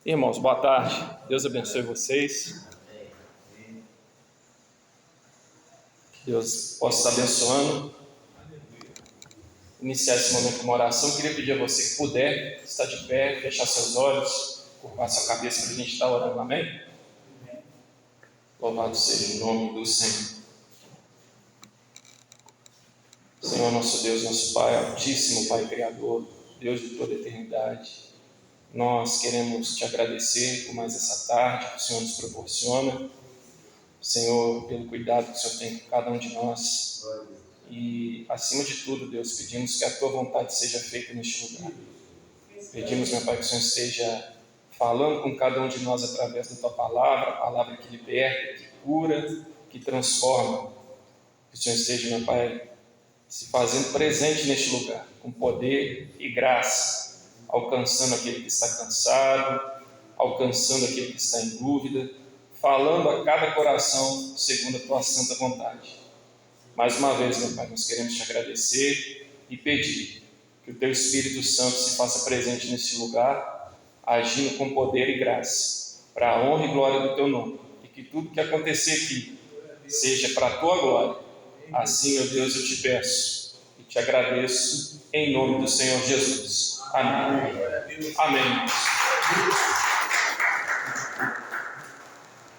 Irmãos, boa tarde. Deus abençoe vocês. Que Deus possa estar abençoando. Iniciar esse momento com uma oração. Queria pedir a você que puder estar de pé, fechar seus olhos, curvar sua cabeça para a gente estar orando. Amém? Louvado seja o nome do Senhor. Senhor, nosso Deus, nosso Pai, Altíssimo Pai Criador, Deus de toda a eternidade. Nós queremos te agradecer por mais essa tarde que o Senhor nos proporciona. Senhor, pelo cuidado que o Senhor tem com cada um de nós. E, acima de tudo, Deus, pedimos que a Tua vontade seja feita neste lugar. Pedimos, meu Pai, que o Senhor esteja falando com cada um de nós através da Tua palavra, a palavra que liberta, que cura, que transforma. Que o Senhor esteja, meu Pai, se fazendo presente neste lugar, com poder e graça, alcançando aquele que está cansado, alcançando aquele que está em dúvida, falando a cada coração segundo a Tua santa vontade. Mais uma vez, meu Pai, nós queremos te agradecer e pedir que o Teu Espírito Santo se faça presente neste lugar, agindo com poder e graça, para a honra e glória do Teu nome, e que tudo que acontecer aqui seja para a Tua glória. Assim, meu Deus, eu te peço e te agradeço em nome do Senhor Jesus. Amém. Amém.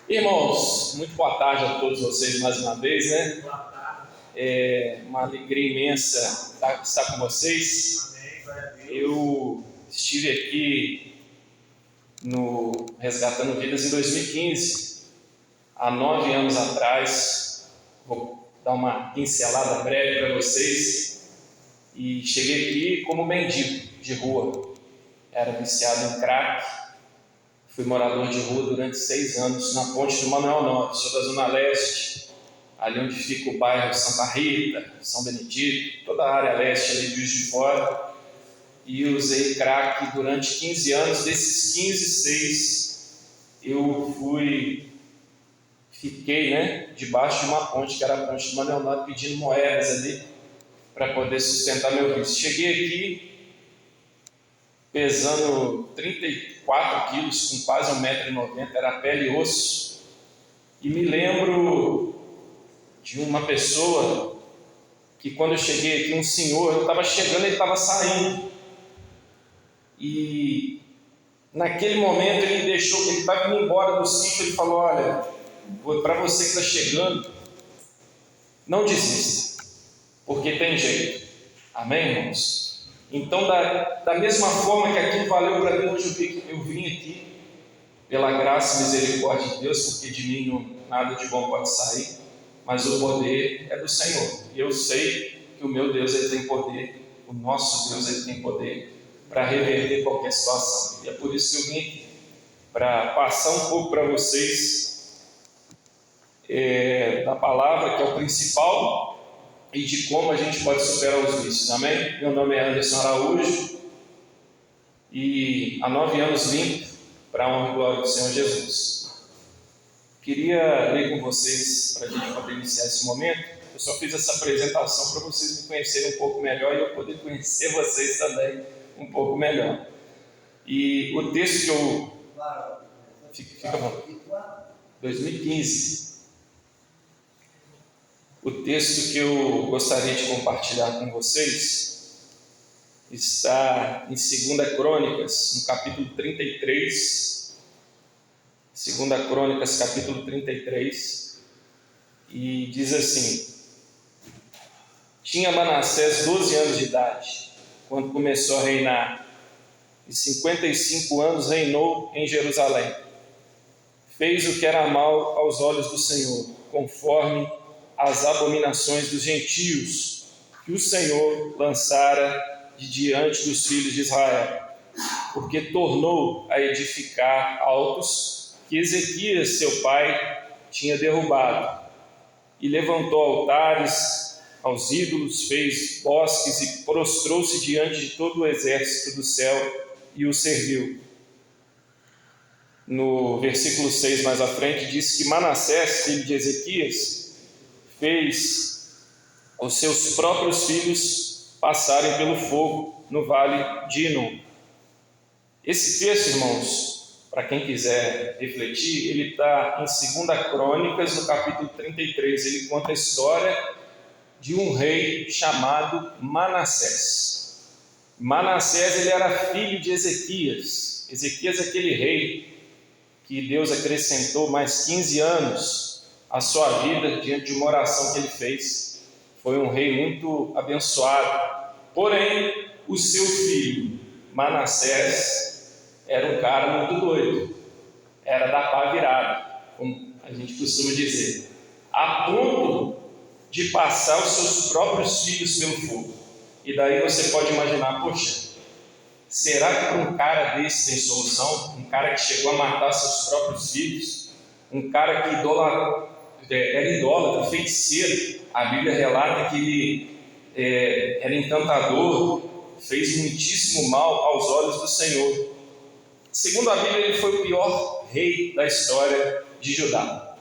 Irmãos, muito boa tarde a todos vocês mais uma vez, né? É uma alegria imensa estar com vocês. Eu estive aqui no Resgatando Vidas em 2015, há 9 anos atrás. Vou dar uma pincelada breve para vocês. E cheguei aqui como mendigo de rua. Era viciado em crack. Fui morador de rua durante 6 anos na ponte do Manuel Nobre, sou da Zona Leste, ali onde fica o bairro Santa Rita, São Benedito, toda a área leste ali de Juiz de Fora. E usei crack durante 15 anos. Desses 15, 6 eu fiquei debaixo de uma ponte, que era a ponte do Manuel Nobre, pedindo moedas ali para poder sustentar meu vício. Cheguei aqui pesando 34 quilos, com quase 1,90 m, era pele e osso. E me lembro de uma pessoa que, quando eu cheguei aqui, um senhor, eu estava chegando, ele estava saindo. E naquele momento ele deixou, ele estava indo embora do sítio, ele falou: olha, para você que está chegando, não desista, porque tem jeito. Amém, irmãos? Então, da mesma forma que aquilo valeu para mim, hoje eu vim aqui, pela graça e misericórdia de Deus, porque de mim nada de bom pode sair, mas o poder é do Senhor. E eu sei que o meu Deus, Ele tem poder, o nosso Deus, Ele tem poder para reverter qualquer situação. E é por isso que eu vim aqui, para passar um pouco para vocês da palavra, que é o principal, e de como a gente pode superar os vícios. Amém? Meu nome é Anderson Araújo e há 9 anos vim para a honra e glória do Senhor Jesus. Queria ler com vocês, para a gente poder iniciar esse momento. Eu só fiz essa apresentação para vocês me conhecerem um pouco melhor e eu poder conhecer vocês também um pouco melhor. E o texto que eu... Fica bom. 2015. O texto que eu gostaria de compartilhar com vocês está em 2 Crônicas, no capítulo 33. 2 Crônicas, capítulo 33. E diz assim: tinha Manassés 12 anos de idade, quando começou a reinar, e 55 anos reinou em Jerusalém. Fez o que era mal aos olhos do Senhor, conforme as abominações dos gentios, que o Senhor lançara de diante dos filhos de Israel, porque tornou a edificar altos que Ezequias, seu pai, tinha derrubado, e levantou altares aos ídolos, fez bosques e prostrou-se diante de todo o exército do céu e o serviu. No versículo 6 mais à frente diz que Manassés, filho de Ezequias, fez os seus próprios filhos passarem pelo fogo no vale de Inom. Esse texto, irmãos, para quem quiser refletir, ele está em 2 Crônicas, no capítulo 33. Ele conta a história de um rei chamado Manassés. Manassés, ele era filho de Ezequias. Ezequias é aquele rei que Deus acrescentou mais 15 anos à sua vida diante de uma oração que ele fez. Foi um rei muito abençoado. Porém, o seu filho, Manassés, era um cara muito doido. Era da pá virada, como a gente costuma dizer. A ponto de passar os seus próprios filhos pelo fogo. E daí você pode imaginar, poxa, será que para um cara desse tem solução? Um cara que chegou a matar seus próprios filhos? Um cara que era idólatra, feiticeiro. A Bíblia relata que ele era encantador, fez muitíssimo mal aos olhos do Senhor. Segundo a Bíblia, ele foi o pior rei da história de Judá.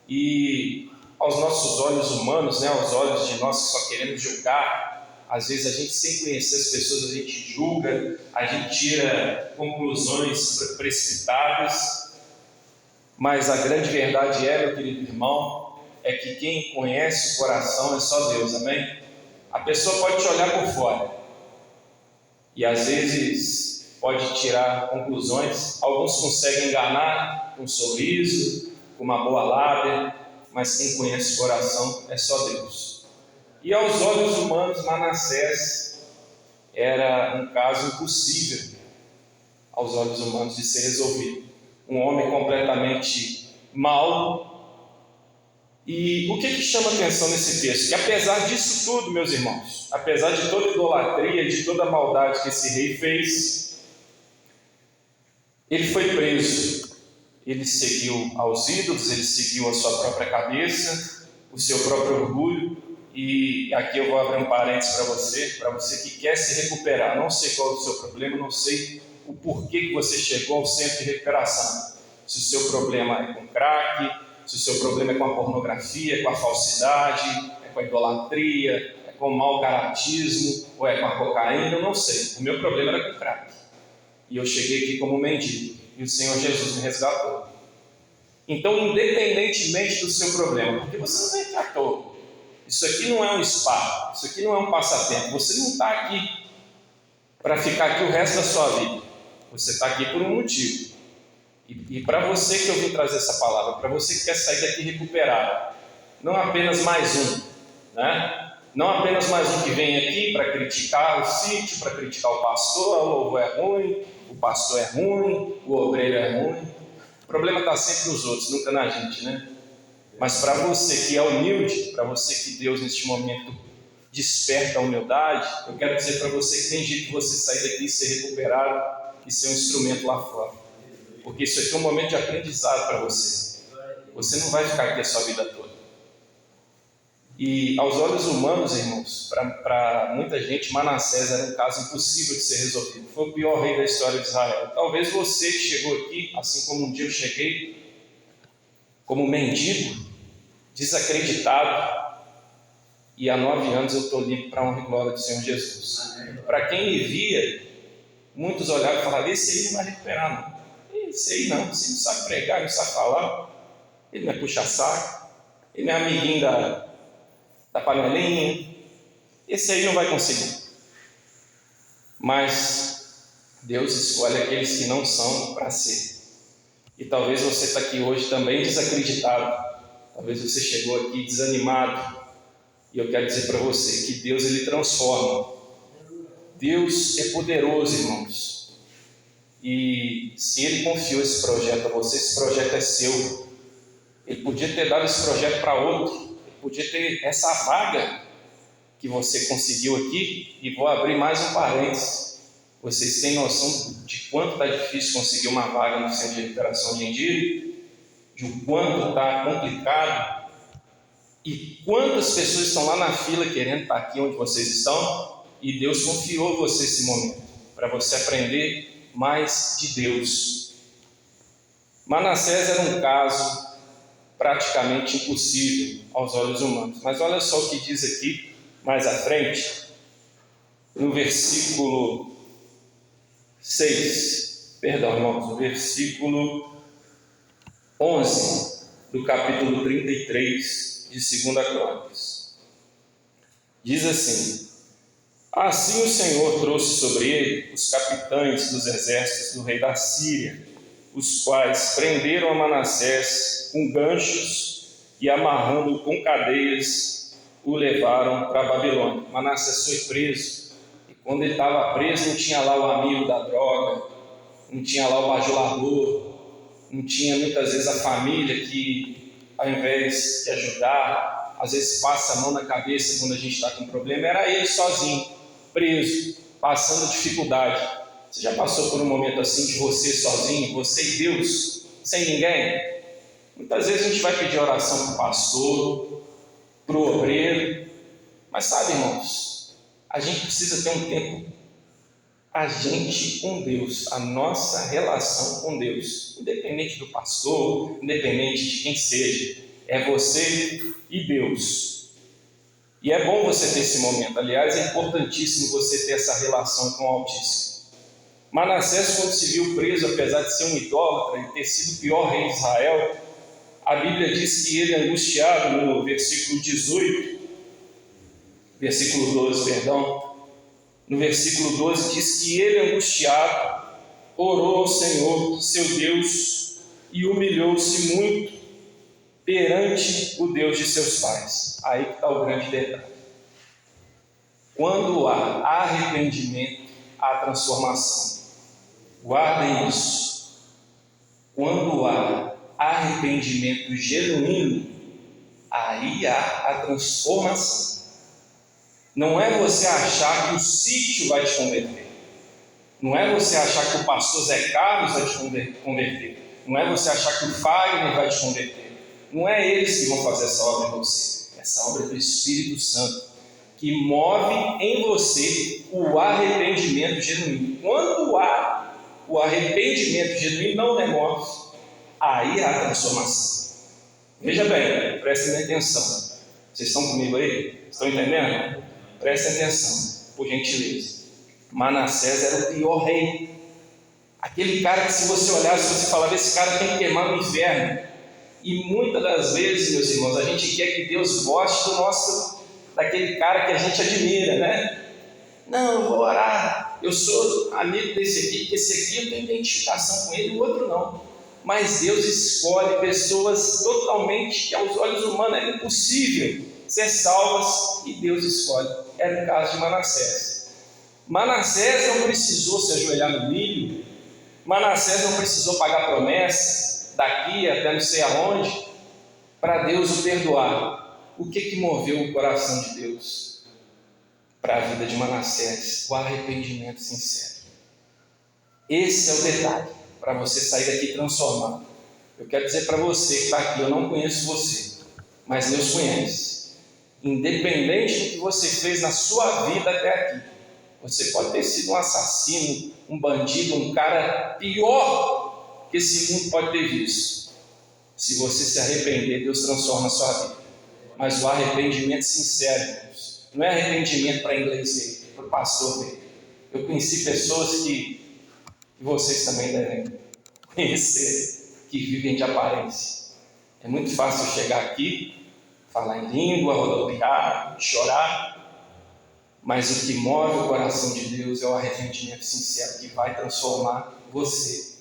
E aos nossos olhos humanos, aos olhos de nós que só queremos julgar, às vezes a gente, sem conhecer as pessoas, a gente julga, a gente tira conclusões precipitadas. Mas a grande verdade meu querido irmão, é que quem conhece o coração é só Deus, amém? A pessoa pode te olhar por fora e às vezes pode tirar conclusões. Alguns conseguem enganar com um sorriso, com uma boa lábia, mas quem conhece o coração é só Deus. E aos olhos humanos, Manassés era um caso impossível aos olhos humanos de ser resolvido. Um homem completamente mau. E o que chama atenção nesse texto? Que apesar disso tudo, meus irmãos, apesar de toda idolatria, de toda a maldade que esse rei fez, ele foi preso. Ele seguiu aos ídolos, ele seguiu a sua própria cabeça, o seu próprio orgulho. E aqui eu vou abrir um parênteses para você que quer se recuperar. Não sei qual é o seu problema, não sei o porquê que você chegou ao centro de recuperação. Se o seu problema é com crack, se o seu problema é com a pornografia, é com a falsidade, é com a idolatria, é com o mau caratismo, ou é com a cocaína, eu não sei. O meu problema era com crack. E eu cheguei aqui como mendigo, e o Senhor Jesus me resgatou. Então, independentemente do seu problema, porque você não vem aqui à toa, isso aqui não é um spa, isso aqui não é um passatempo, você não está aqui para ficar aqui o resto da sua vida, você está aqui por um motivo. E para você que eu vim trazer essa palavra, para você que quer sair daqui recuperado, não apenas mais um, não apenas mais um que vem aqui para criticar o sítio, para criticar o pastor, o louvor é ruim, o pastor é ruim, o obreiro é ruim. O problema está sempre nos outros, nunca na gente, Mas para você que é humilde, para você que Deus neste momento desperta a humildade, eu quero dizer para você que tem jeito de você sair daqui e ser recuperado e ser um instrumento lá fora. Porque isso aqui é um momento de aprendizado para você. Você não vai ficar aqui a sua vida toda. E aos olhos humanos, irmãos, para muita gente, Manassés era um caso impossível de ser resolvido. Foi o pior rei da história de Israel. Talvez você que chegou aqui, assim como um dia eu cheguei, como mendigo, desacreditado, e há 9 anos eu estou livre para a honra e glória do Senhor Jesus. Para quem me via, muitos olhavam e falavam: esse aí não vai recuperar, não. Esse aí não, você não sabe pregar, não sabe falar, ele não é puxa-saco, ele não é amiguinho da panelinha, esse aí não vai conseguir. Mas Deus escolhe aqueles que não são para ser. E talvez você está aqui hoje também desacreditado, talvez você chegou aqui desanimado, e eu quero dizer para você que Deus, Ele transforma. Deus é poderoso, irmãos. E se Ele confiou esse projeto a você, esse projeto é seu. Ele podia ter dado esse projeto para outro. Ele podia ter essa vaga que você conseguiu aqui. E vou abrir mais um parênteses. Vocês têm noção de quanto está difícil conseguir uma vaga no centro de recuperação hoje em dia? De o quanto está complicado? E quantas pessoas estão lá na fila querendo estar aqui onde vocês estão? E Deus confiou a você esse momento para você aprender mais de Deus. Manassés era um caso praticamente impossível aos olhos humanos. Mas olha só o que diz aqui, mais à frente, no versículo 6. Perdão, irmãos, no versículo 11 do capítulo 33 de 2 Crônicas. Diz assim: assim o Senhor trouxe sobre ele os capitães dos exércitos do rei da Síria, os quais prenderam a Manassés com ganchos e, amarrando com cadeias, o levaram para a Babilônia. Manassés foi preso, e quando ele estava preso, não tinha lá o amigo da droga, não tinha lá o bajulador, não tinha muitas vezes a família que, ao invés de ajudar, às vezes passa a mão na cabeça quando a gente está com problema. Era ele sozinho, preso, passando dificuldade. Você já passou por um momento assim de você sozinho, você e Deus, sem ninguém? Muitas vezes a gente vai pedir oração para o pastor, para o obreiro, mas sabe, irmãos, a gente precisa ter um tempo, a gente com Deus, a nossa relação com Deus, independente do pastor, independente de quem seja, é você e Deus. E é bom você ter esse momento. Aliás, é importantíssimo você ter essa relação com o Altíssimo. Manassés, quando se viu preso, apesar de ser um idólatra e ter sido o pior rei de Israel, a Bíblia diz que ele, angustiado, no versículo 12, no versículo 12 diz que ele, angustiado, orou ao Senhor, seu Deus, e humilhou-se muito perante o Deus de seus pais. Aí que está o grande detalhe. Quando há arrependimento, há transformação. Guardem isso. Quando há arrependimento genuíno, aí há a transformação. Não é você achar que o sítio vai te converter. Não é você achar que o pastor Zé Carlos vai te converter. Não é você achar que o Fagner vai te converter. Não é eles que vão fazer essa obra em você. Essa obra é do Espírito Santo, que move em você o arrependimento genuíno. Quando há o arrependimento genuíno, não remorso, aí há a transformação. Veja bem, prestem atenção. Vocês estão comigo aí? Estão entendendo? Prestem atenção, por gentileza. Manassés era o pior rei. Aquele cara que, se você olhasse, você falava: esse cara tem que queimar no inferno. E muitas das vezes, meus irmãos, a gente quer que Deus goste daquele cara que a gente admira, né? Não, eu vou orar, eu sou amigo desse aqui, porque esse aqui eu tenho identificação com ele, o outro não. Mas Deus escolhe pessoas totalmente que aos olhos humanos é impossível ser salvas, e Deus escolhe. Era o caso de Manassés. Manassés não precisou se ajoelhar no milho, Manassés não precisou pagar promessa daqui até não sei aonde para Deus o perdoar. O que moveu o coração de Deus para a vida de Manassés? O arrependimento sincero. Esse é o detalhe para você sair daqui transformado. Eu quero dizer para você que está aqui: eu não conheço você, mas Deus conhece. Independente do que você fez na sua vida até aqui, você pode ter sido um assassino, um bandido, um cara pior que esse mundo pode ter visto. Se você se arrepender, Deus transforma a sua vida. Mas o arrependimento sincero, irmãos, não é arrependimento para inglês ver, para o pastor ver. Eu conheci pessoas que vocês também devem conhecer, que vivem de aparência. É muito fácil chegar aqui, falar em língua, rodopiar, chorar, mas o que move o coração de Deus é o arrependimento sincero, que vai transformar você.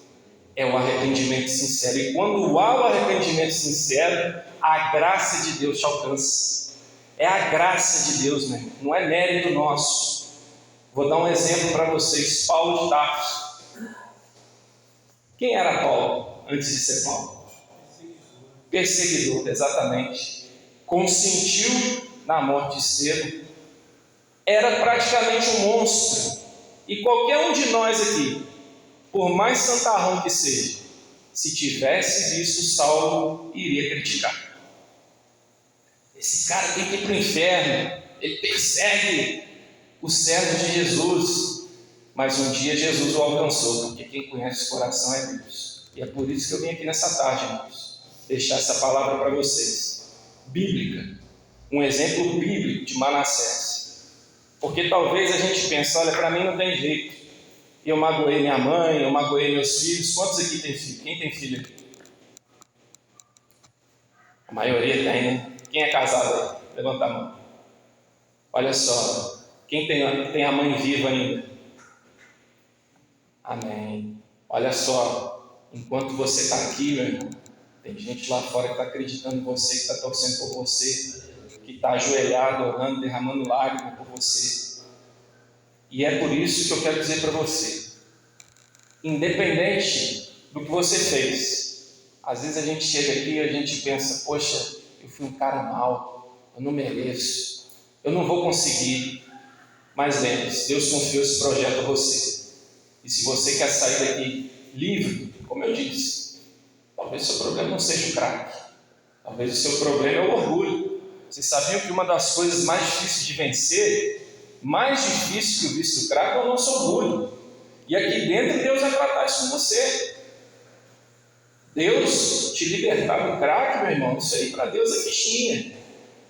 É o arrependimento sincero. E quando há o arrependimento sincero, a graça de Deus te alcança. É a graça de Deus, né? Não é mérito nosso. Vou dar um exemplo para vocês. Paulo de Tarso. Quem era Paulo antes de ser Paulo? Perseguidor, exatamente. Consentiu na morte de Estevão. Era praticamente um monstro. E qualquer um de nós aqui, por mais santarrão que seja, se tivesse visto Saulo, iria criticar. Esse cara tem que ir para o inferno, ele persegue os servos de Jesus. Mas um dia Jesus o alcançou, porque quem conhece o coração é Deus. E é por isso que eu vim aqui nessa tarde, irmãos, deixar essa palavra para vocês, bíblica, um exemplo bíblico de Manassés. Porque talvez a gente pense: olha, para mim não tem jeito, eu magoei minha mãe, eu magoei meus filhos. Quantos aqui tem filho? Quem tem filho aqui? A maioria tem, né? Quem é casado aí? Levanta a mão. Olha só, quem tem a mãe viva ainda? Amém. Olha só, enquanto você está aqui, meu irmão, tem gente lá fora que está acreditando em você, que está torcendo por você, que está ajoelhado, orando, derramando lágrimas por você. E é por isso que eu quero dizer para você, independente do que você fez, às vezes a gente chega aqui e a gente pensa, poxa, eu fui um cara mau, eu não mereço, eu não vou conseguir. Mas lembre-se, Deus confiou esse projeto a você. E se você quer sair daqui livre, como eu disse, talvez o seu problema não seja o crack, talvez o seu problema é o orgulho. Vocês sabiam que uma das coisas mais difíceis de vencer, mais difícil que o vício do crack, é o nosso orgulho. E aqui dentro Deus vai tratar isso com você. Deus te libertar do crack, meu irmão, isso aí para Deus é fichinha.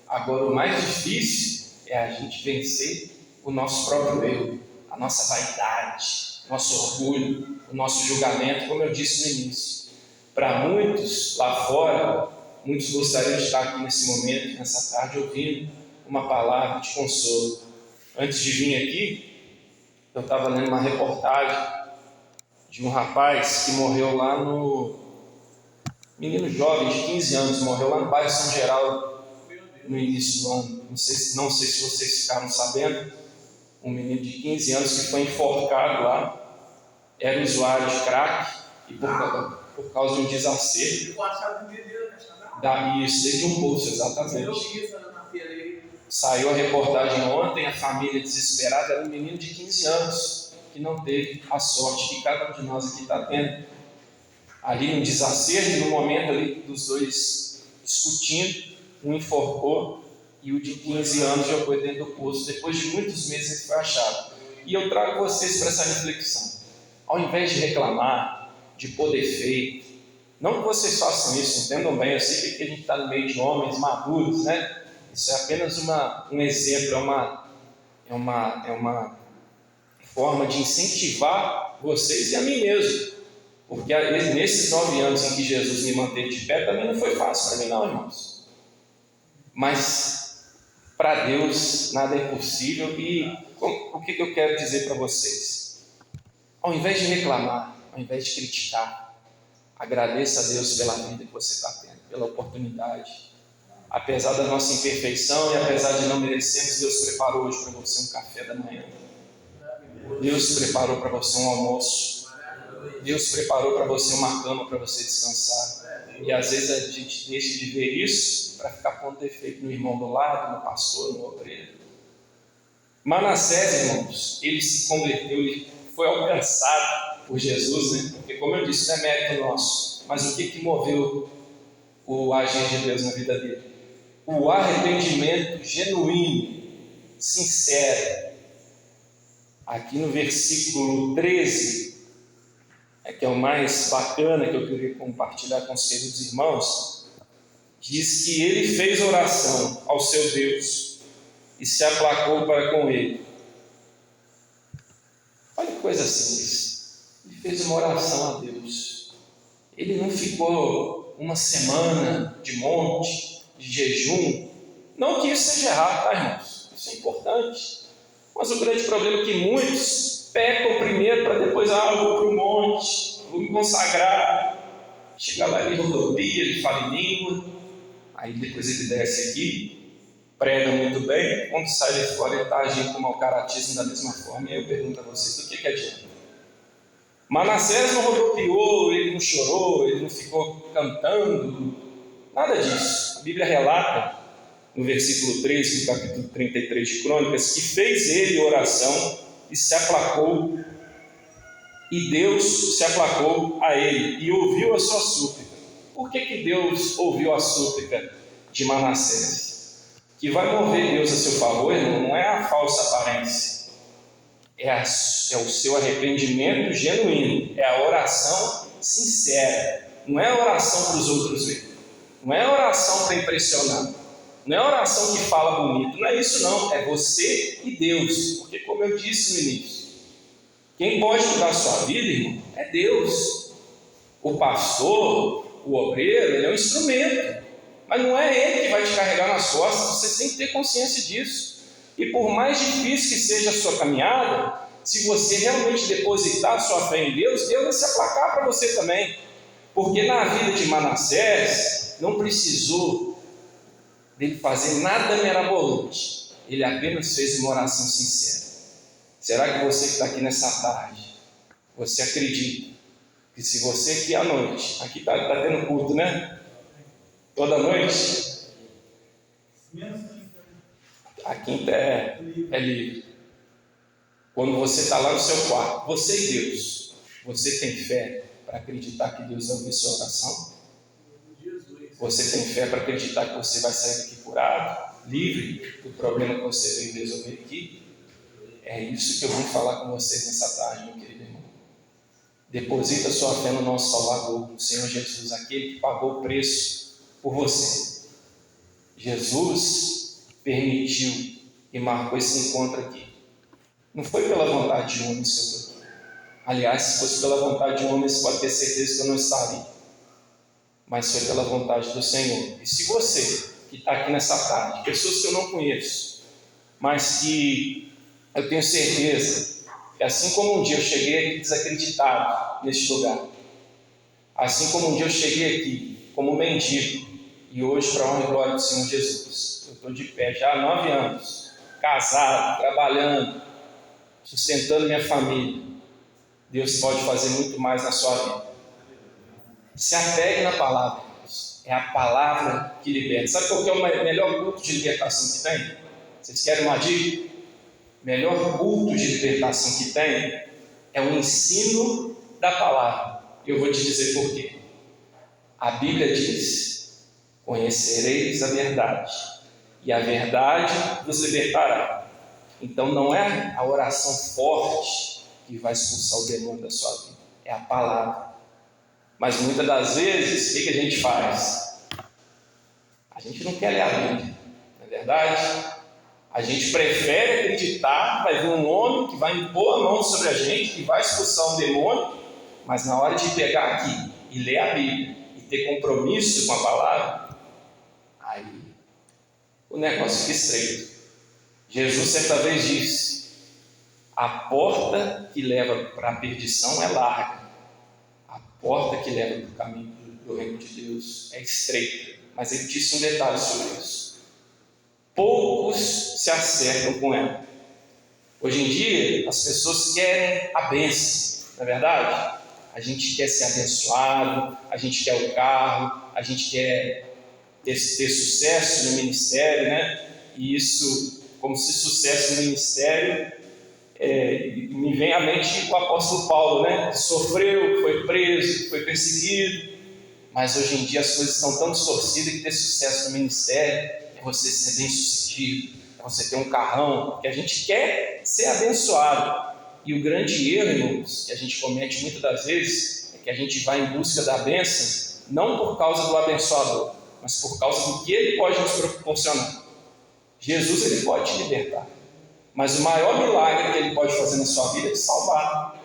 Agora o mais difícil é a gente vencer o nosso próprio eu, a nossa vaidade, o nosso orgulho, o nosso julgamento, como eu disse no início. Para muitos lá fora, muitos gostariam de estar aqui nesse momento, nessa tarde, ouvindo uma palavra de consolo. Antes de vir aqui, eu estava lendo uma reportagem de um rapaz que morreu lá menino jovem de 15 anos, morreu lá no bairro São Geraldo, no início do ano. Não sei se vocês ficaram sabendo. Um menino de 15 anos que foi enforcado lá, era usuário de crack, e por causa de um desacerto. Isso, desde um poço, exatamente. Saiu a reportagem ontem, a família desesperada, era um menino de 15 anos, que não teve a sorte que cada um de nós aqui está tendo. Ali no desacerto, no momento ali dos dois discutindo, um enforcou e o de 15 anos jogou dentro do poço. Depois de muitos meses ele foi achado. E eu trago vocês para essa reflexão. Ao invés de reclamar, de pôr defeito, não que vocês façam isso, entendam bem, eu sei que a gente está no meio de homens maduros, né? Isso é apenas um exemplo, é uma forma de incentivar vocês e a mim mesmo. Porque nesses 9 anos em que Jesus me manteve de pé, também não foi fácil para mim não, irmãos. Mas para Deus nada é impossível. E o que eu quero dizer para vocês? Ao invés de reclamar, ao invés de criticar, agradeça a Deus pela vida que você está tendo, pela oportunidade. Apesar da nossa imperfeição e apesar de não merecermos, Deus preparou hoje para você um café da manhã. Deus preparou para você um almoço. Deus preparou para você uma cama para você descansar. E às vezes a gente deixa de ver isso para ficar pondo defeito no irmão do lado, no pastor, no obreiro. Manassés, irmãos, ele se converteu, ele foi alcançado por Jesus, né? Porque, como eu disse, não é mérito nosso. Mas o que moveu o agir de Deus na vida dele? O arrependimento genuíno, sincero. Aqui no versículo 13, que é o mais bacana que eu queria compartilhar com os queridos irmãos, diz que ele fez oração ao seu Deus e se aplacou para com ele. Olha que coisa simples. Ele fez uma oração a Deus. Ele não ficou uma semana de monte, de jejum. Não que isso seja errado, tá, irmãos? Isso é importante. Mas o grande problema é que muitos pecam primeiro para depois, eu vou para o monte, vou me consagrar. Chega lá, ele rodopia, ele fala em língua. Aí depois ele desce aqui, prega muito bem. Quando sai de fora, ele está agindo com o mau caratismo da mesma forma. E aí eu pergunto a vocês, do que adianta? Manassés não rodopiou, ele não chorou, ele não ficou cantando, nada disso. A Bíblia relata, no versículo 13 do capítulo 33 de Crônicas, que fez ele oração e se aplacou, e Deus se aplacou a ele e ouviu a sua súplica. Por que Deus ouviu a súplica de Manassés? Que vai mover Deus a seu favor, irmão, não é a falsa aparência, é o seu arrependimento genuíno, é a oração sincera, não é a oração para os outros verem, não é a oração para impressionar, não é a oração que fala bonito, não é isso não, é você e Deus. Porque, como eu disse no início, Quem pode mudar a sua vida, irmão, é Deus. O pastor, o obreiro, ele é um instrumento, mas não é ele que vai te carregar nas costas. Você tem que ter consciência disso. E por mais difícil que seja a sua caminhada, se você realmente depositar a sua fé em Deus, Deus vai se aplacar para você também. Porque na vida de Manassés, não precisou dele fazer nada mirabolante. Ele apenas fez uma oração sincera. Será que você que está aqui nessa tarde, você acredita que se você aqui à noite, aqui está tendo culto, né? Toda noite? A quinta é livre. Quando você está lá no seu quarto, você e Deus, você tem fé para acreditar que Deus ouve sua oração? Você tem fé para acreditar que você vai sair daqui curado, livre do problema que você veio resolver aqui? É isso que eu vim falar com vocês nessa tarde, meu querido irmão. Deposita sua fé no nosso Salvador, no Senhor Jesus, aquele que pagou o preço por você. Jesus permitiu e marcou esse encontro aqui. Não foi pela vontade de homens que eu estou aqui. Aliás, se fosse pela vontade de homens, pode ter certeza que eu não estaria. Mas foi pela vontade do Senhor. E se você que está aqui nessa tarde, pessoas que eu não conheço, mas que eu tenho certeza que assim como um dia eu cheguei aqui desacreditado neste lugar, assim como um dia eu cheguei aqui como mendigo, e hoje, para a honra e glória do Senhor Jesus, eu estou de pé já há 9 anos, casado, trabalhando, sustentando minha família. Deus pode fazer muito mais na sua vida. Se apegue na palavra, Deus. É a palavra que liberta. Sabe qual que é o melhor culto de libertação que tem? Vocês querem uma dica? O melhor culto de libertação que tem é o ensino da palavra. Eu vou te dizer por quê. A Bíblia diz: conhecereis a verdade, e a verdade vos libertará. Então não é a oração forte que vai expulsar o demônio da sua vida, é a palavra. Mas muitas das vezes, o que a gente faz? A gente não quer ler a Bíblia, não é verdade? A gente prefere acreditar, vai vir um homem que vai impor a mão sobre a gente, que vai expulsar o demônio, mas na hora de pegar aqui e ler a Bíblia e ter compromisso com a palavra, aí o negócio fica estreito. Jesus certa vez disse: a porta que leva para a perdição é larga, a porta que leva para o caminho do reino de Deus é estreita. Mas ele disse um detalhe sobre isso: poucos se acertam com ela. Hoje em dia as pessoas querem a bênção, não é verdade? A gente quer ser abençoado, a gente quer o carro, a gente quer ter sucesso no ministério, né? E isso, como se sucesso no ministério, me vem à mente o apóstolo Paulo, né? Que sofreu, foi preso, foi perseguido, mas hoje em dia as coisas estão tão distorcidas que ter sucesso no ministério é você ser bem sucedido, é você ter um carrão, que a gente quer ser abençoado. E o grande erro, irmãos, que a gente comete muitas das vezes, é que a gente vai em busca da bênção, não por causa do abençoador, mas por causa do que ele pode nos proporcionar. Jesus, ele pode te libertar, mas o maior milagre que ele pode fazer na sua vida é te salvar.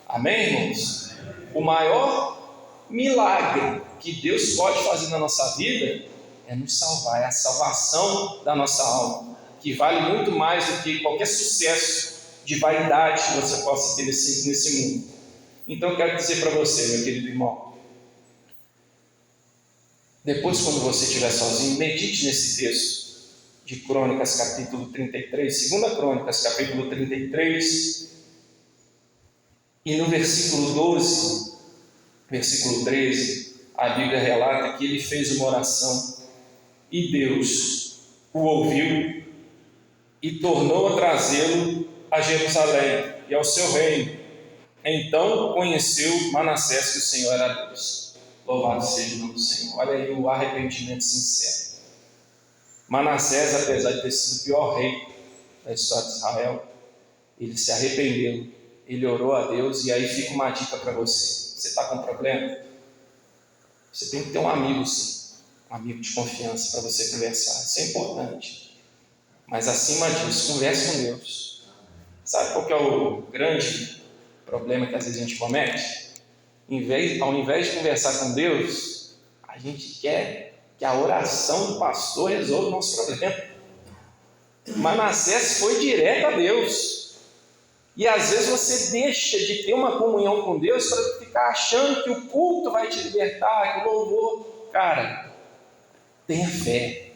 Amém, irmãos? O maior milagre que Deus pode fazer na nossa vida é nos salvar, é a salvação da nossa alma, que vale muito mais do que qualquer sucesso de vaidade que você possa ter nesse mundo. Então eu quero dizer para você, meu querido irmão, depois quando você estiver sozinho, medite nesse texto de Crônicas capítulo 33, 2 Crônicas capítulo 33, e no versículo 12, versículo 13, a Bíblia relata que ele fez uma oração e Deus o ouviu e tornou a trazê-lo a Jerusalém e ao seu reino. Então conheceu Manassés que o Senhor era Deus. Louvado seja o nome do Senhor. Olha aí o arrependimento sincero. Manassés, apesar de ter sido o pior rei da história de Israel, ele se arrependeu, ele orou a Deus. E aí fica uma dica para você: você está com problema? Você tem que ter um amigo, sim, um amigo de confiança para você conversar. Isso é importante. Mas acima disso, converse com Deus. Sabe qual que é o grande problema que às vezes a gente comete? Ao invés de conversar com Deus, a gente quer que a oração do pastor resolva o nosso problema. Manassés foi direto a Deus. E às vezes você deixa de ter uma comunhão com Deus para ficar achando que o culto vai te libertar, que o louvor. Cara, tenha fé.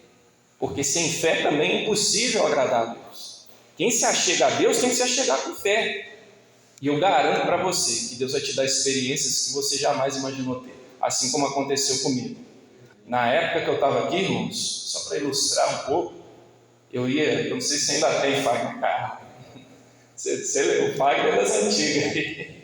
Porque sem fé também é impossível agradar a Deus. Quem se achega a Deus tem que se achegar com fé. E eu garanto para você que Deus vai te dar experiências que você jamais imaginou ter. Assim como aconteceu comigo. Na época que eu estava aqui, irmãos, só para ilustrar um pouco, eu não sei se ainda tem Fagner carro. O Fagner é das antigas.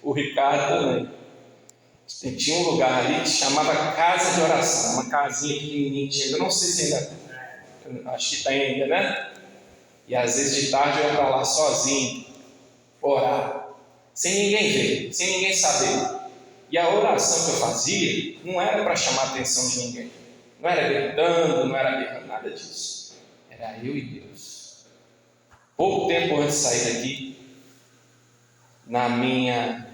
O Ricardo também. Tinha um lugar ali que se chamava Casa de Oração. Uma casinha pequenininha. Eu não sei se ainda... Acho que tem ainda, né? E às vezes de tarde eu ia para lá sozinho, orar, sem ninguém ver, sem ninguém saber. E a oração que eu fazia não era para chamar a atenção de ninguém, não era gritando, não era berrando, nada disso. Era eu e Deus. Pouco tempo antes de sair daqui,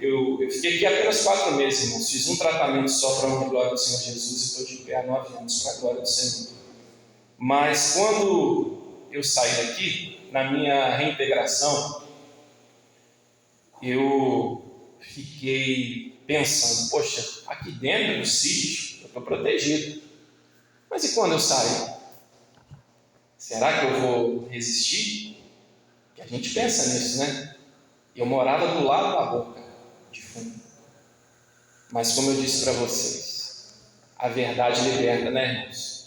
eu fiquei aqui apenas 4 meses, irmãos. Fiz um tratamento só para a glória do Senhor Jesus e estou de pé há 9 anos para a glória do Senhor. Mas quando eu saí daqui, na minha reintegração, eu fiquei pensando, poxa, aqui dentro do sítio eu estou protegido. Mas e quando eu sair? Será que eu vou resistir? Porque a gente pensa nisso, né? Eu morava do lado da boca de fundo. Mas como eu disse para vocês, a verdade liberta, né, irmãos?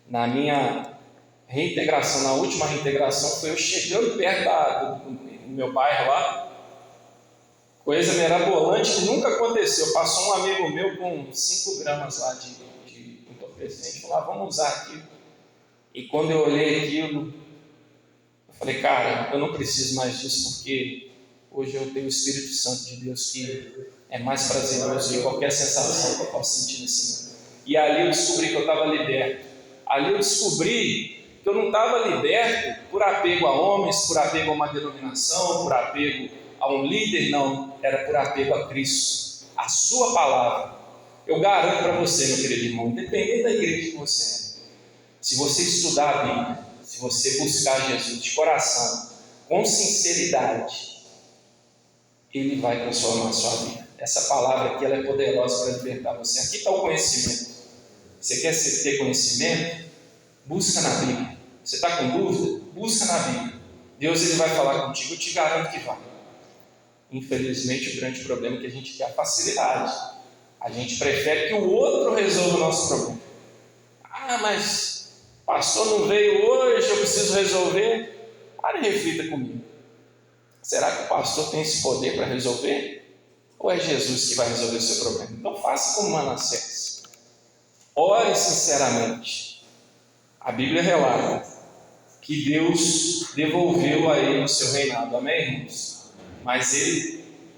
Na minha reintegração, na última reintegração, foi eu chegando perto do meu bairro lá, coisa mirabolante que nunca aconteceu. Passou um amigo meu com 5 gramas lá de entorpecente, falou, vamos usar aquilo. E quando eu olhei aquilo, eu falei, cara, eu não preciso mais disso, porque hoje eu tenho o Espírito Santo de Deus que é mais prazeroso que qualquer sensação que eu possa sentir nesse mundo. E ali eu descobri que eu estava liberto. Ali eu descobri que eu não estava liberto por apego a homens, por apego a uma denominação, por apego a um líder, não. Era por apego a Cristo, a sua palavra. Eu garanto para você, meu querido irmão, independente da igreja que você é, se você estudar a Bíblia, se você buscar Jesus de coração, com sinceridade, Ele vai transformar a sua vida. Essa palavra aqui ela é poderosa para libertar você. Aqui está o conhecimento. Você quer ter conhecimento? Busca na Bíblia. Você está com dúvida? Busca na Bíblia. Deus ele vai falar contigo, eu te garanto que vai. Infelizmente, o grande problema é que a gente quer a facilidade. A gente prefere que o outro resolva o nosso problema. Mas o pastor não veio hoje, eu preciso resolver. Pare e reflita comigo. Será que o pastor tem esse poder para resolver? Ou é Jesus que vai resolver o seu problema? Então faça como Manassés. Ore sinceramente. A Bíblia relata que Deus devolveu a ele o seu reinado. Amém, irmãos? Mas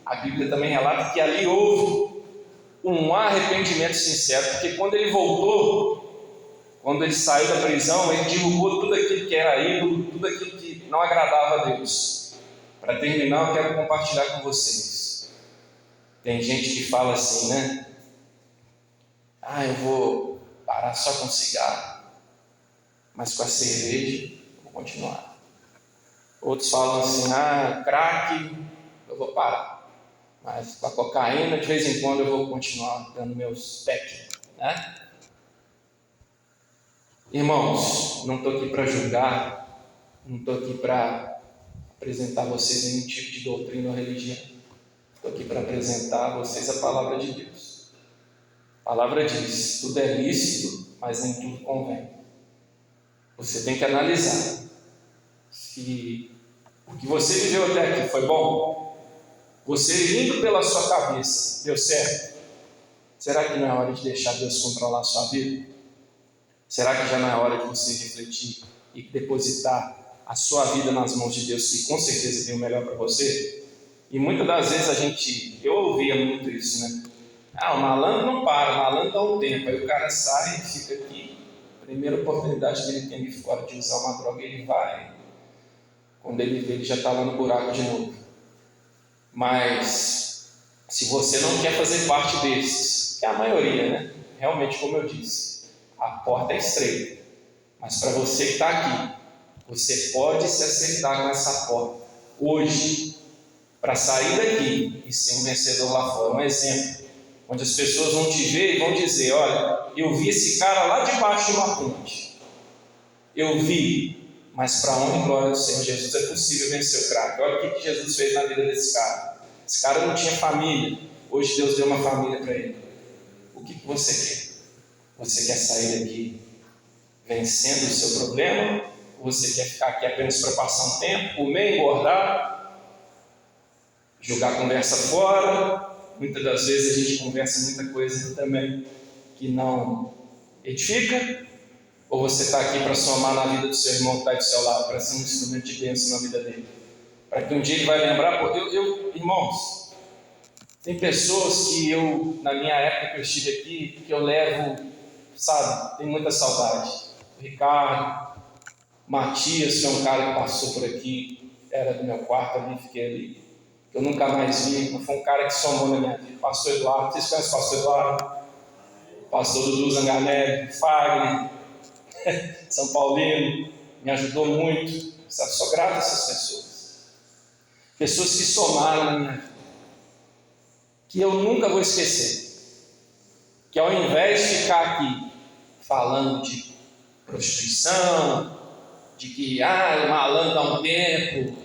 a Bíblia também relata que ali houve um arrependimento sincero, porque quando ele voltou, quando ele saiu da prisão, ele derrubou tudo aquilo que era ídolo, tudo aquilo que não agradava a Deus. Para terminar, eu quero compartilhar com vocês. Tem gente que fala assim, né? Eu vou parar só com cigarro, mas com a cerveja eu vou continuar. Outros falam assim, crack, eu vou parar, mas com a cocaína de vez em quando eu vou continuar dando meus pecos, né? Irmãos, não estou aqui para julgar, não estou aqui para apresentar a vocês nenhum tipo de doutrina ou religião. Estou aqui para apresentar a vocês a palavra de Deus. A palavra diz, tudo é lícito, mas nem tudo convém. Você tem que analisar se o que você viveu até aqui foi bom. Você indo pela sua cabeça, deu certo? Será que não é hora de deixar Deus controlar a sua vida? Será que já não é hora de você refletir e depositar a sua vida nas mãos de Deus, que com certeza tem o melhor para você? E muitas das vezes eu ouvia muito isso, né? O malandro não para, o malandro dá um tempo, aí o cara sai e fica aqui, primeira oportunidade que ele tem de fora de usar uma droga, ele vai, quando ele vê, ele já está lá no buraco de novo. Mas se você não quer fazer parte desses, que é a maioria, né? Realmente, como eu disse, a porta é estreita. Mas para você que está aqui, você pode se acertar com essa porta hoje, para sair daqui e ser um vencedor lá fora. Um exemplo, onde as pessoas vão te ver e vão dizer: olha, eu vi esse cara lá debaixo de uma ponte. Eu vi, mas para a honra e glória do Senhor Jesus é possível vencer o craque. Olha o que Jesus fez na vida desse cara. Esse cara não tinha família, hoje Deus deu uma família para ele. O que você quer? Você quer sair daqui vencendo o seu problema? Ou você quer ficar aqui apenas para passar um tempo, comer, engordar, jogar a conversa fora? Muitas das vezes a gente conversa muita coisa também que não edifica. Ou você está aqui para somar na vida do seu irmão que está aí do seu lado, para ser um instrumento de bênção na vida dele, para que um dia ele vai lembrar. Irmãos, tem pessoas que na minha época que eu estive aqui, que eu levo, sabe, tem muita saudade. O Ricardo, Matias, que é um cara que passou por aqui, era do meu quarto ali, fiquei ali, que eu nunca mais vi, mas foi um cara que somou na minha vida. Pastor Eduardo, vocês conhecem o Pastor Eduardo? Pastor Dudu Zanganelli, Fagner, São Paulino, me ajudou muito. Sou grato a essas pessoas. Pessoas que somaram na minha vida, que eu nunca vou esquecer. Que ao invés de ficar aqui falando de prostituição, de que malandro dá um tempo,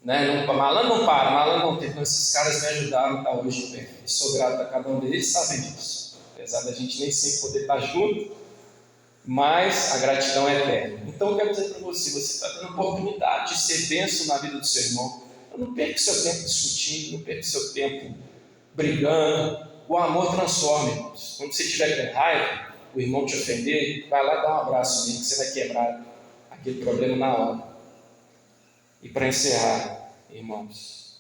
né? Malandro não para, malandro dá um tempo. Então, esses caras me ajudaram a estar hoje bem. E sou grato a cada um deles, sabem disso. Apesar da gente nem sempre poder estar junto, mas a gratidão é eterna. Então eu quero dizer para você está tendo a oportunidade de ser bênção na vida do seu irmão. Então, não perca o seu tempo discutindo, não perca o seu tempo brigando. O amor transforma, irmãos. Quando você estiver com raiva, o irmão te ofender, vai lá dar um abraço nele, que você vai quebrar aquele problema na hora. E para encerrar, irmãos,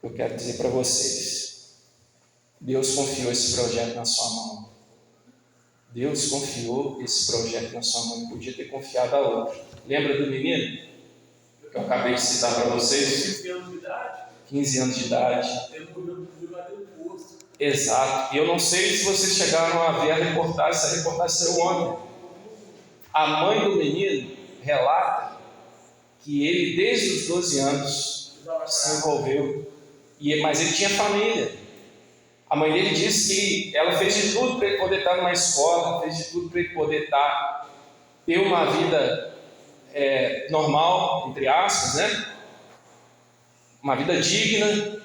eu quero dizer para vocês, Deus confiou esse projeto na sua mão. Deus confiou esse projeto na sua mão, podia ter confiado a outro. Lembra do menino que eu acabei de citar para vocês? 15 anos de idade. 15 anos de idade. Exato. E eu não sei se vocês chegaram a ver a reportagem, essa reportagem saiu ontem. A mãe do menino relata que ele, desde os 12 anos, se envolveu, mas ele tinha família. A mãe dele disse que ela fez de tudo para ele poder estar numa escola, fez de tudo para ele poder ter uma vida normal, entre aspas, né? Uma vida digna,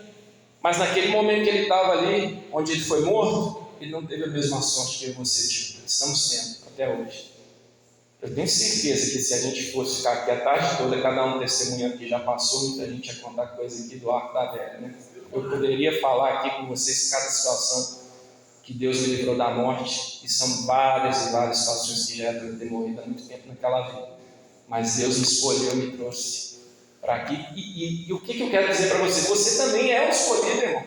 mas naquele momento que ele estava ali, onde ele foi morto, ele não teve a mesma sorte que eu e você estamos tendo até hoje. Eu tenho certeza que se a gente fosse ficar aqui a tarde toda, cada um testemunhando que já passou, muita gente ia contar coisa aqui do arco da velha, né? Eu poderia falar aqui com vocês cada situação que Deus me livrou da morte, e são várias e várias situações que já devem ter morrido há muito tempo naquela vida, mas Deus me escolheu e me trouxe para aqui. E o que eu quero dizer para você? Você também é um escolhido, irmão.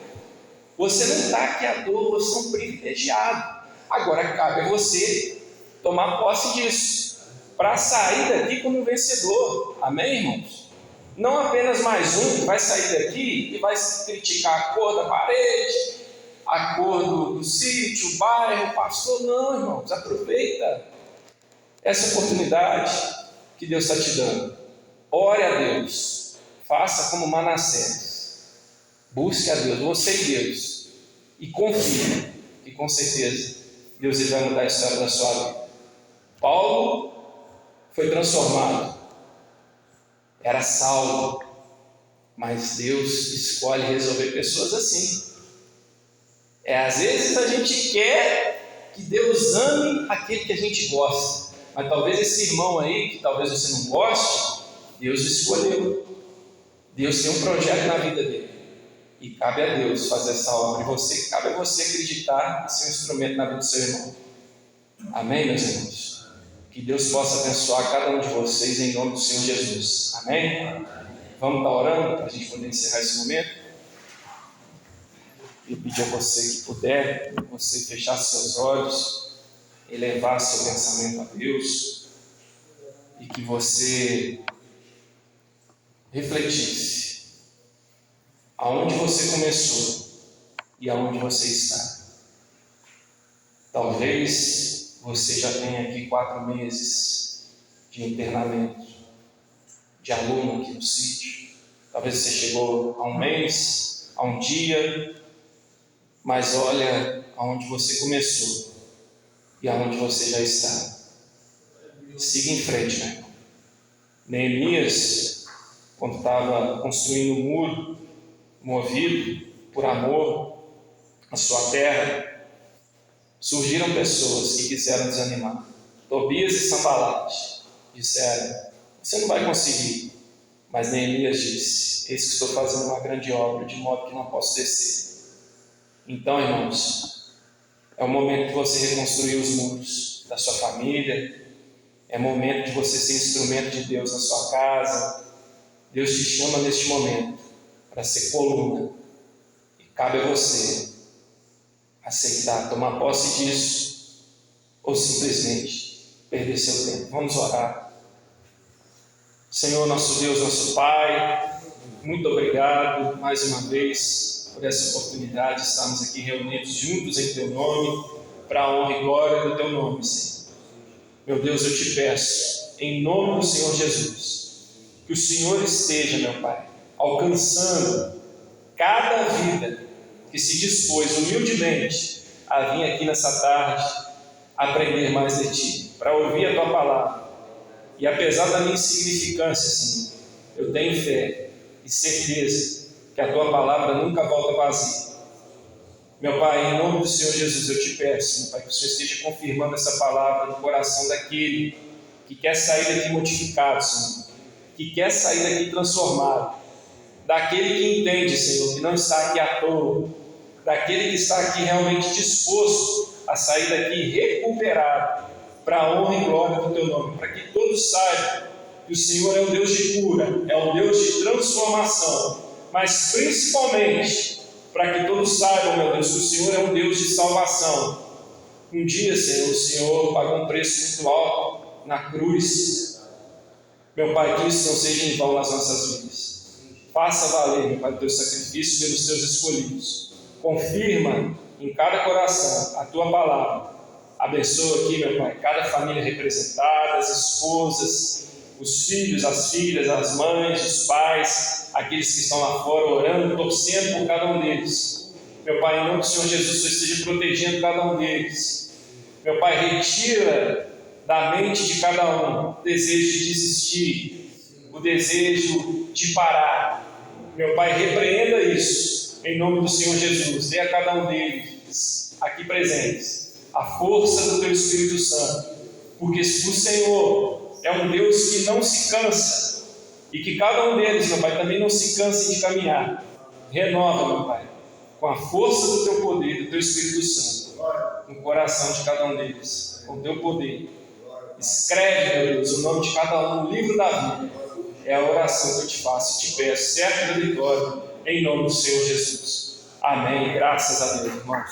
Você não está aqui à toa, você é um privilegiado. Agora cabe a você tomar posse disso, para sair daqui como um vencedor. Amém, irmãos? Não apenas mais um que vai sair daqui e vai criticar a cor da parede, a cor do sítio, o bairro, o pastor. Não, irmãos, aproveita essa oportunidade que Deus está te dando. Ore a Deus, faça como Manassés, busque a Deus, você e Deus, e confie que com certeza Deus ele vai mudar a história da sua vida. Paulo foi transformado, era Saulo, mas Deus escolhe resolver pessoas assim. Às vezes a gente quer que Deus ame aquele que a gente gosta, mas talvez esse irmão aí, que talvez você não goste, Deus escolheu. Deus tem um projeto na vida dele, e cabe a Deus fazer essa obra em você. Cabe a você acreditar e ser um instrumento na vida do seu irmão. Amém, meus irmãos? Que Deus possa abençoar cada um de vocês em nome do Senhor Jesus. Amém? Vamos estar orando para a gente poder encerrar esse momento. E pedir a você que puder, você fechar seus olhos, elevar seu pensamento a Deus, e que você refletisse aonde você começou e aonde você está. Talvez você já tenha aqui 4 meses de internamento, de aluno aqui no sítio. Talvez você chegou a 1 mês, a 1 dia, mas olha aonde você começou e aonde você já está. Siga em frente, meu irmão. Neemias, quando estava construindo um muro, movido por amor à sua terra, surgiram pessoas que quiseram desanimar. Tobias e Sanbalate disseram: você não vai conseguir. Mas Neemias disse: eis que estou fazendo uma grande obra, de modo que não posso descer. Então, irmãos, é o momento de você reconstruir os muros da sua família. É momento de você ser instrumento de Deus na sua casa. Deus te chama neste momento para ser coluna. E cabe a você aceitar, tomar posse disso, ou simplesmente perder seu tempo. Vamos orar. Senhor, nosso Deus, nosso Pai, muito obrigado mais uma vez por essa oportunidade de estarmos aqui reunidos juntos em Teu nome, para a honra e glória do Teu nome, Senhor. Meu Deus, eu te peço, em nome do Senhor Jesus, que o Senhor esteja, meu Pai, alcançando cada vida que se dispôs humildemente a vir aqui nessa tarde aprender mais de Ti, para ouvir a Tua palavra. E apesar da minha insignificância, Senhor, eu tenho fé e certeza que a Tua palavra nunca volta vazia. Meu Pai, em nome do Senhor Jesus, eu te peço, meu Pai, que o Senhor esteja confirmando essa palavra no coração daquele que quer sair daqui modificado, Senhor, que quer sair daqui transformado, daquele que entende, Senhor, que não está aqui à toa, daquele que está aqui realmente disposto a sair daqui recuperado, para a honra e glória do Teu nome, para que todos saibam que o Senhor é um Deus de cura, é um Deus de transformação, mas principalmente para que todos saibam, meu Deus, que o Senhor é um Deus de salvação. Um dia, Senhor, o Senhor pagou um preço muito alto na cruz. Meu Pai, que isso não seja em vão nas nossas vidas. Faça valer, meu Pai, o Teu sacrifício pelos Teus escolhidos. Confirma em cada coração a Tua palavra. Abençoa aqui, meu Pai, cada família representada, as esposas, os filhos, as filhas, as mães, os pais, aqueles que estão lá fora orando, torcendo por cada um deles. Meu Pai, em nome do Senhor Jesus, o Senhor esteja protegendo cada um deles. Meu Pai, retira da mente de cada um o desejo de desistir, o desejo de parar. Meu Pai, repreenda isso em nome do Senhor Jesus. Dê a cada um deles aqui presentes a força do Teu Espírito Santo, porque o Senhor é um Deus que não se cansa, e que cada um deles, meu Pai, também não se canse de caminhar. Renova, meu Pai, com a força do Teu poder, do Teu Espírito Santo, no coração de cada um deles, com o Teu poder. Escreve, meu Deus, o nome de cada um no livro da vida. É a oração que eu te faço e te peço, certo da vitória, em nome do Senhor Jesus. Amém. Graças a Deus, irmãos.